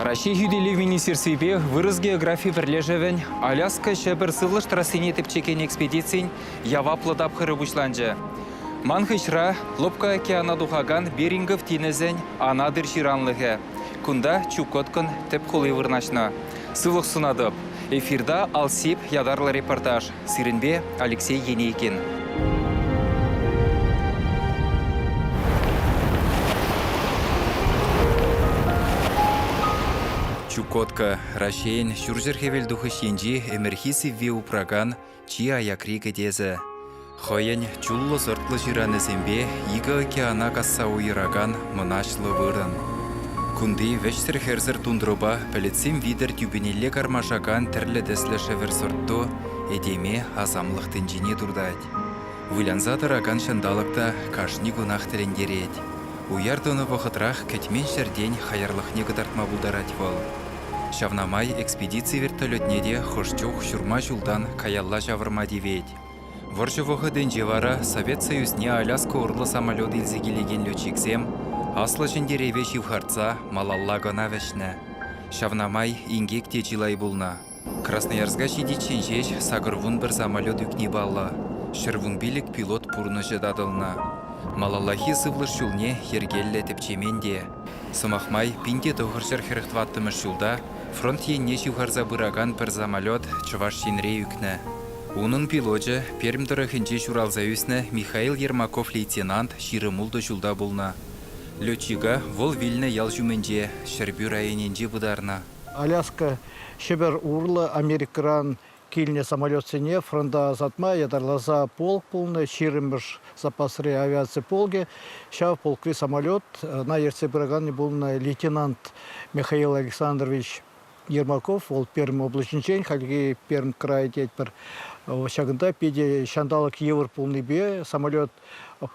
Россия юдели министерстве вырос географии бірлежевен Аляска шебір сывлыш трассыне тепчекен экспедицин яваплы дапхыры бушланжы. Манхышра Лобка океана духаган Берингов тинезен анадыр жиранлығы. Кунда Чукоткан теп қолы вырнашна. Сывлық сунадып. Эфирда Алсип ядарлы репортаж. Сиренбе Алексей Енейкин. Чукотка, Рашейн, Шуржерхевель духы шенжи, эмерхиси ви упраган, чи аякри кедезі. Хойен чуллы сортлы жираны зембе, игі океана касса уйраган, мұнашлы вырын. Кунды вешсір херзір тундруба, пәлетсем видер тюбенелле кармашаган тірлі дәслі шевер сортту, эдеме азамлық тінжіне дұрдайд. Вылянзады раган шандалықта кашни гунах тілендерет. Уярдыны вақытрақ кәтмен шерден хайырлық негідартма бұлдарат бол. Шавнамай экспедиция вертолетнеде хошчух шурма жулдан каялла жавырма девет. Воржывығы дэнжевара Совет Союзне Аляска урлы самолет илзегелеген летчиксем, аслы жендереве живхарца малалла гана вешне. Шавнамай ингек течилай булна. Красноярска шидичен жеш сагырвун бір самолет үкне балла. Шырвун билік пилот пурны жададылна. Малаллахи сывлыш шулне ергелле тепчеменде. Сымахмай пинде тоғыршыр хіріқтваттымы шулда фронт енне шивхарза бұраган бір самолет чываш шенре үкні. Унын пилоджы Пермдыры хінче шуралза үсні Михаил Ермаков лейтенант ширымулды шулда бұлна. Летчига вол вильны ял жүменже шырбю районенже бұдарна. Аляска шебер урлы Америкран кильне самолет сене фронта затма ядарлаза полк полны ширымыш запасры авиации полге. Шав полкри самолет на ерце бұраган бұлна лейтенант Михаил Александрович Ермаков, ол Перм облачничен, халги Перм край детпір шагында педе шандалық евр полный бе, самолет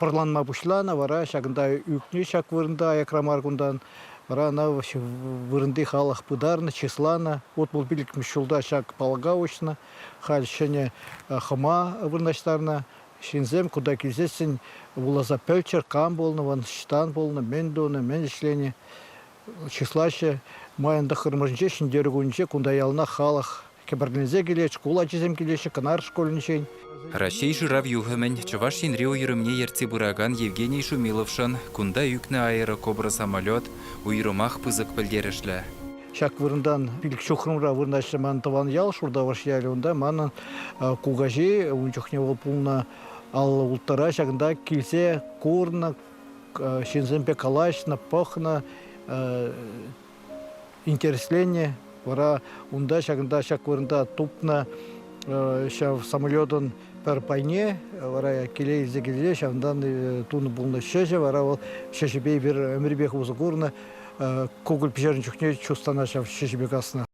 парланма бұшлана, вара шагында үкне шак вырында аякрамар күндан, вара на вырынды халық бұдарны, числана, от бұл билік мүшілда шак палгаучна, хал шене хама вырнаштарна, шинзем, куда келзесін, улаза пельчер, кам болны, ван штан болны, мен доны, мен ішлені, числаще, майында қырмырынше, шиндері күнше, кунда ялына халық, кебіргінзе келеш, кула чизем келеші, кынар школінчен. Рашей жырав юхымен чываш шенре уйрымне ерце бұраган Евгений Шумиловшын кунда үкні аэрокобра самолет уйрымақ пызык білдерішлі. Шак вырындан билік шухрымра вырнашы мантыван ял, шурда вашялі онда, манын кугажи, унчухне ол пулна ал ултара шагында келсе курна, шинземпе калашна, пахна, интересление. Вара унда шагында шак вырында тупна шав самолетын пер пайне, вара келей зегеле шавдан туны булны шеше, вара ол шешебей бір өмірбек узы курна, кугыл пижерін чухне чустана шав шешебек асына.